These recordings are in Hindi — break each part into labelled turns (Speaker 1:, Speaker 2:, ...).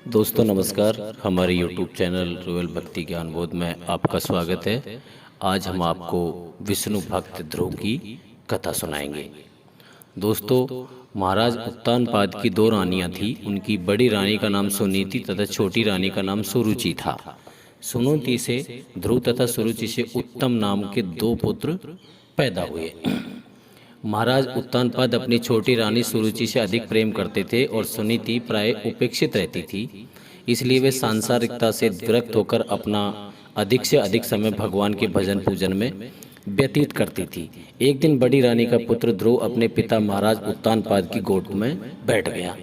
Speaker 1: दोस्तों नमस्कार। हमारे YouTube चैनल रॉयल भक्ति ज्ञान बोध में आपका स्वागत है। आज हम आपको विष्णु भक्त ध्रुव की कथा सुनाएंगे। दोस्तों, महाराज उत्तानपाद की दो रानियां थीं। उनकी बड़ी रानी का नाम सुनीति तथा छोटी रानी का नाम सुरुचि था। सुनीति से ध्रुव तथा सुरुचि से उत्तम नाम के दो पुत्र पैदा हुए। महाराज उत्तानपाद अपनी छोटी रानी सुरुचि से अधिक प्रेम करते थे और सुनीति प्राय उपेक्षित रहती थी। इसलिए वे सांसारिकता से विरक्त होकर अपना अधिक से अधिक समय भगवान के भजन पूजन में व्यतीत करती थी। एक दिन बड़ी रानी का पुत्र ध्रुव अपने पिता महाराज उत्तानपाद की गोद में बैठ गया।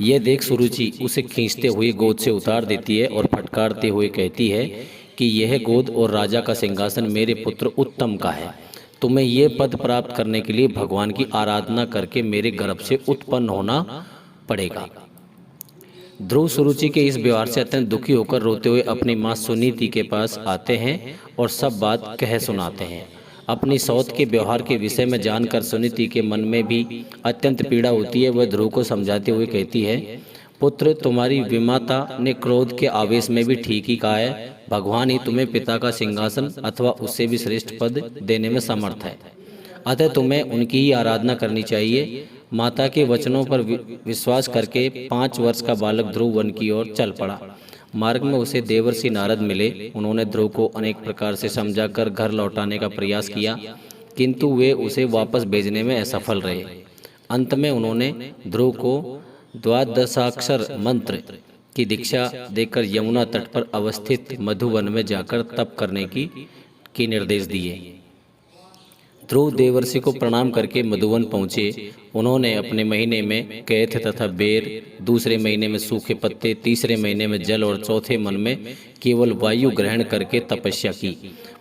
Speaker 1: यह देख सुरुचि उसे खींचते हुए गोद से उतार देती है और फटकारते हुए कहती है कि यह गोद और राजा का सिंहासन मेरे पुत्र उत्तम का है। तुम्हें ये पद प्राप्त करने के लिए भगवान की आराधना करके मेरे गर्भ से उत्पन्न होना पड़ेगा। ध्रुव सुरुचि के इस व्यवहार से अत्यंत दुखी होकर रोते हुए अपनी मां सुनीति के पास आते हैं और सब बात कह सुनाते हैं। अपनी सौत के व्यवहार के विषय में जानकर सुनीति के मन में भी अत्यंत पीड़ा होती है। वह ध्रुव को समझाते हुए कहती है, पुत्र, तुम्हारी विमाता ने क्रोध के आवेश में भी ठीक ही कहा है। भगवान ही तुम्हें पिता का सिंहासन अथवा उससे भी श्रेष्ठ पद देने में समर्थ है। अतः तुम्हें उनकी ही आराधना करनी चाहिए। माता के वचनों पर विश्वास करके 5 वर्ष का बालक ध्रुव वन की ओर चल पड़ा। मार्ग में उसे देवर्षि नारद मिले। उन्होंने ध्रुव को अनेक प्रकार से समझाकर घर लौटाने का प्रयास किया, किंतु वे उसे वापस भेजने में असफल रहे। अंत में उन्होंने ध्रुव को द्वादशाक्षर मंत्र की दीक्षा देकर यमुना तट पर अवस्थित मधुवन में जाकर तप करने की निर्देश दिए। ध्रुव देवर्षि को प्रणाम करके मधुवन पहुँचे। उन्होंने अपने महीने में कैथ तथा बेर, दूसरे महीने में सूखे पत्ते, तीसरे महीने में जल और चौथे मन में केवल वायु ग्रहण करके तपस्या की।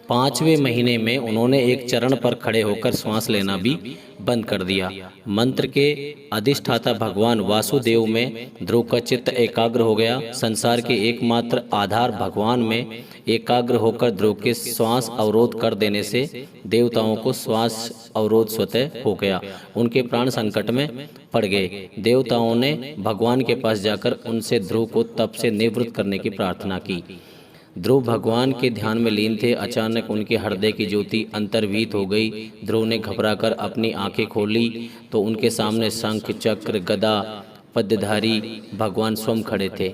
Speaker 1: 5वें महीने में उन्होंने एक चरण पर खड़े होकर श्वास लेना भी बंद कर दिया। मंत्र के अधिष्ठाता भगवान वासुदेव में ध्रुव का चित्त एकाग्र हो गया। संसार के एकमात्र आधार भगवान में एकाग्र होकर ध्रुव के श्वास अवरोध कर देने से देवताओं को श्वास अवरोध स्वतः हो गया। उनके प्राण संकट में पड़ गए। देवताओं ने भगवान के पास जाकर उनसे ध्रुव को तप से निवृत्त करने की प्रार्थना की। ध्रुव भगवान के ध्यान में लीन थे। अचानक उनके हृदय की ज्योति अंतर्भीत हो गई। ध्रुव ने घबराकर अपनी आंखें खोली तो उनके सामने शंख, चक्र, गदा, पद्मधारी भगवान स्वयं खड़े थे।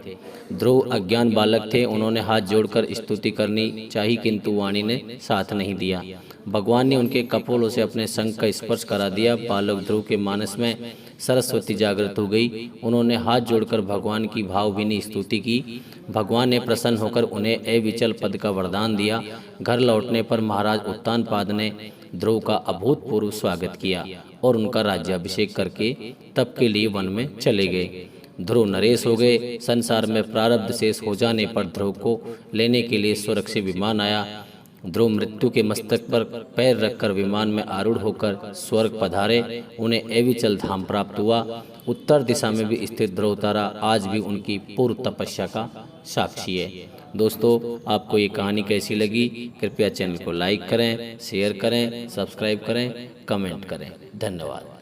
Speaker 1: ध्रुव अज्ञान बालक थे। उन्होंने हाथ जोड़कर स्तुति करनी चाहिए, किंतु वाणी ने साथ नहीं दिया। भगवान ने उनके कपोलों से अपने शंख का स्पर्श करा दिया। बालक ध्रुव के मानस में सरस्वती जागृत हो गई। उन्होंने हाथ जोड़कर भगवान की भावभीनी स्तुति की। भगवान ने प्रसन्न होकर उन्हें अविचल पद का वरदान दिया। घर लौटने पर महाराज उत्तानपाद ने ध्रुव का अभूतपूर्व स्वागत किया और उनका राज्याभिषेक करके तप के लिए वन में चले गए। ध्रुव नरेश हो गए। संसार में प्रारब्ध शेष हो जाने पर ध्रुव को लेने के लिए स्वर्ग से विमान आया। ध्रुव मृत्यु के मस्तक पर पैर रखकर विमान में आरूढ़ होकर स्वर्ग पधारे। उन्हें अविचल धाम प्राप्त हुआ। उत्तर दिशा में भी स्थित ध्रुव तारा आज भी उनकी पूर्व तपस्या का साक्षी है। दोस्तों, आपको ये कहानी कैसी लगी? कृपया चैनल को लाइक करें, शेयर करें, सब्सक्राइब करें, कमेंट करें। धन्यवाद।